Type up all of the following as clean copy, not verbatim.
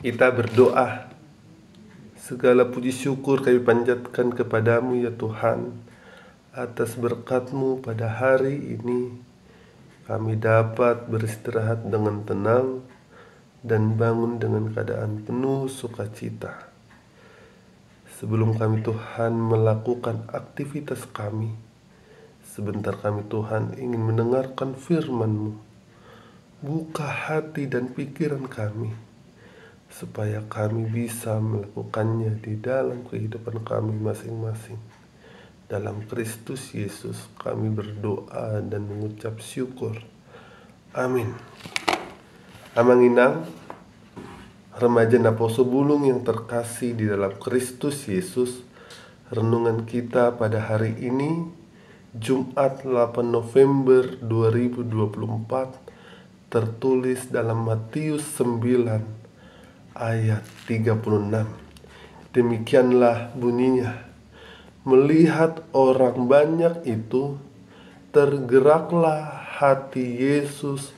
Kita berdoa. Segala puji syukur kami panjatkan kepadamu ya Tuhan, atas berkat-Mu pada hari ini. Kami dapat beristirahat dengan tenang dan bangun dengan keadaan penuh sukacita. Sebelum kami Tuhan melakukan aktivitas kami, sebentar kami Tuhan ingin mendengarkan firman-Mu. Buka hati dan pikiran kami, supaya kami bisa melakukannya di dalam kehidupan kami masing-masing. Dalam Kristus Yesus kami berdoa dan mengucap syukur. Amin. Amang Inang, remaja Naposo Bulung yang terkasih di dalam Kristus Yesus, renungan kita pada hari ini, Jumat 8 November 2024, tertulis dalam Matius 9 ayat 36. Demikianlah bunyinya. Melihat orang banyak itu, tergeraklah hati Yesus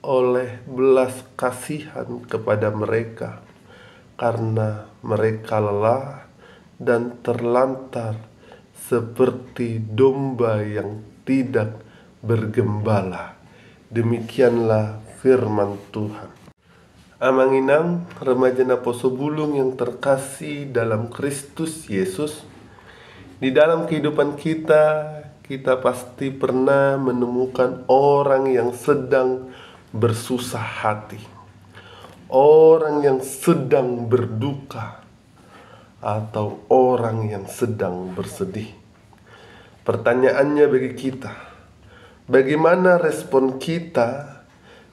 oleh belas kasihan kepada mereka, karena mereka lelah dan terlantar seperti domba yang tidak bergembala. Demikianlah firman Tuhan. Amang Inang, remaja Naposo Bulung yang terkasih dalam Kristus Yesus, di dalam kehidupan kita pasti pernah menemukan orang yang sedang bersusah hati, orang yang sedang berduka, atau orang yang sedang bersedih. Pertanyaannya bagi kita, bagaimana respon kita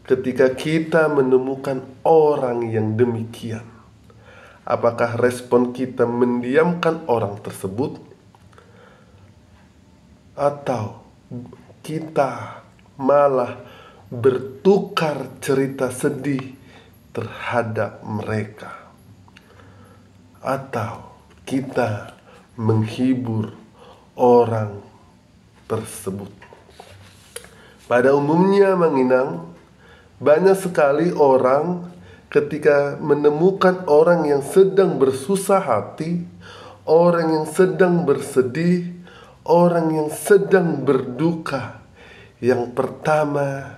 ketika kita menemukan orang yang demikian? Apakah respon kita mendiamkan orang tersebut? Atau kita malah bertukar cerita sedih terhadap mereka? Atau kita menghibur orang tersebut? Pada umumnya, Manginang, banyak sekali orang ketika menemukan orang yang sedang bersusah hati, orang yang sedang bersedih, orang yang sedang berduka, yang pertama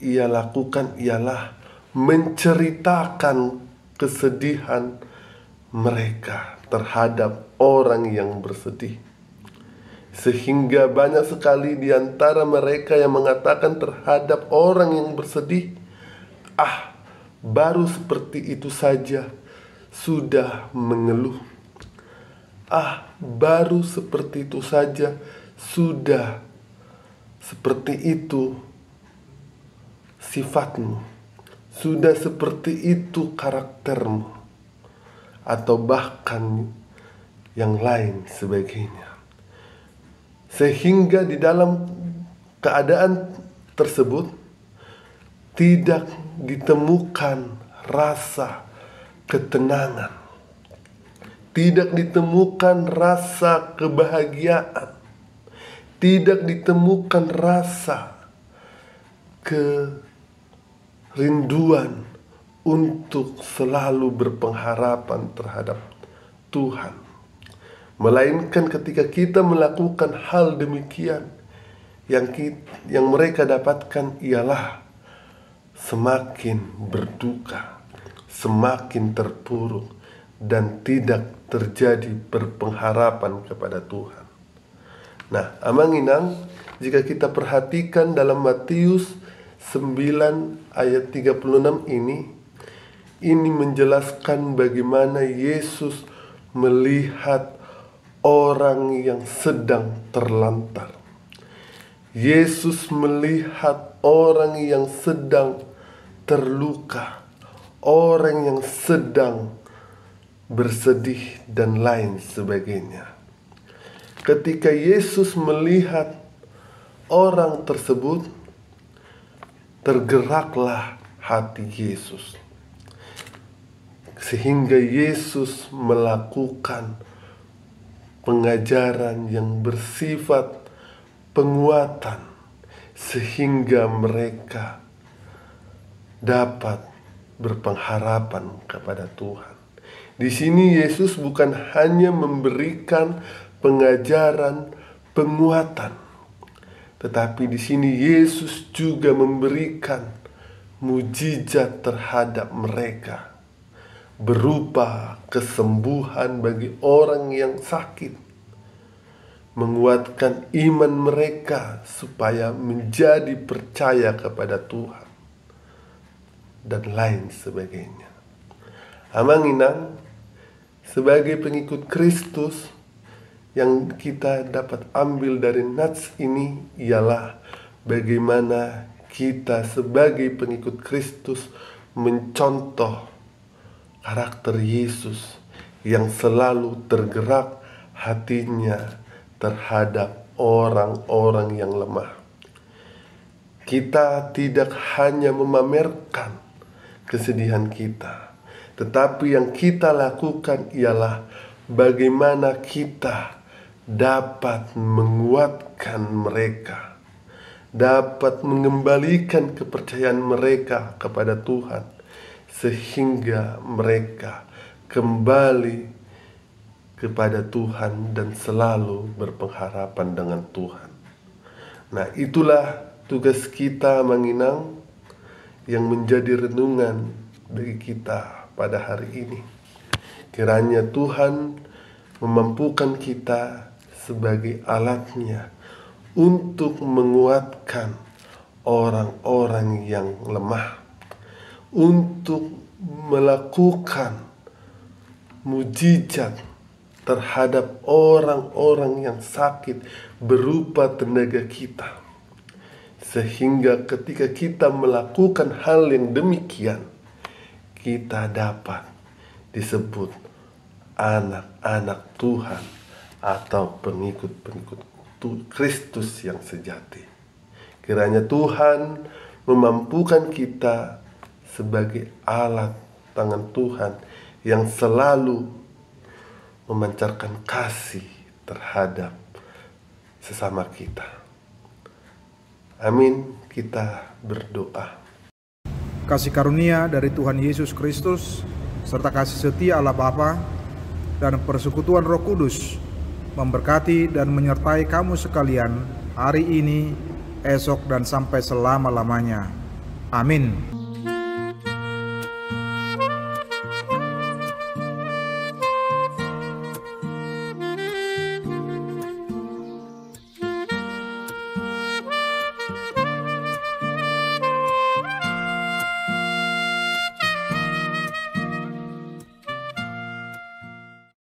ia lakukan ialah menceritakan kesedihan mereka terhadap orang yang bersedih. Sehingga banyak sekali di antara mereka yang mengatakan terhadap orang yang bersedih, baru seperti itu saja sudah mengeluh. Baru seperti itu saja sudah seperti itu sifatmu, sudah seperti itu karaktermu, atau bahkan yang lain sebagainya. Sehingga di dalam keadaan tersebut tidak ditemukan rasa ketenangan, tidak ditemukan rasa kebahagiaan, tidak ditemukan rasa kerinduan untuk selalu berpengharapan terhadap Tuhan. Melainkan ketika kita melakukan hal demikian, yang mereka dapatkan ialah semakin berduka, semakin terpuruk, dan tidak terjadi berpengharapan kepada Tuhan. Nah, Amang Inang, jika kita perhatikan dalam Matius 9 ayat 36 ini menjelaskan bagaimana Yesus melihat orang yang sedang terlantar. Yesus melihat orang yang sedang terluka, orang yang sedang bersedih dan lain sebagainya. Ketika Yesus melihat orang tersebut, tergeraklah hati Yesus, sehingga Yesus melakukan pengajaran yang bersifat penguatan, sehingga mereka dapat berpengharapan kepada Tuhan. Di sini Yesus bukan hanya memberikan pengajaran, penguatan, tetapi di sini Yesus juga memberikan mujizat terhadap mereka, berupa kesembuhan bagi orang yang sakit, menguatkan iman mereka supaya menjadi percaya kepada Tuhan, dan lain sebagainya. Amanginang, sebagai pengikut Kristus, yang kita dapat ambil dari nats ini ialah bagaimana kita sebagai pengikut Kristus mencontoh karakter Yesus yang selalu tergerak hatinya terhadap orang-orang yang lemah. Kita tidak hanya memamerkan kesedihan kita, tetapi yang kita lakukan ialah bagaimana kita dapat menguatkan mereka, dapat mengembalikan kepercayaan mereka kepada Tuhan, sehingga mereka kembali kepada Tuhan dan selalu berpengharapan dengan Tuhan. Nah, itulah tugas kita Manginang yang menjadi renungan bagi kita pada hari ini. Kiranya Tuhan memampukan kita sebagai alatnya untuk menguatkan orang-orang yang lemah, untuk melakukan mujizat terhadap orang-orang yang sakit berupa tenaga kita, sehingga ketika kita melakukan hal yang demikian, kita dapat disebut anak-anak Tuhan atau pengikut-pengikut Kristus yang sejati. Kiranya Tuhan memampukan kita sebagai alat tangan Tuhan yang selalu memancarkan kasih terhadap sesama kita. Amin. Kita berdoa. Kasih karunia dari Tuhan Yesus Kristus serta kasih setia Allah Bapa dan persekutuan Roh Kudus memberkati dan menyertai kamu sekalian hari ini, esok, dan sampai selama-lamanya. Amin.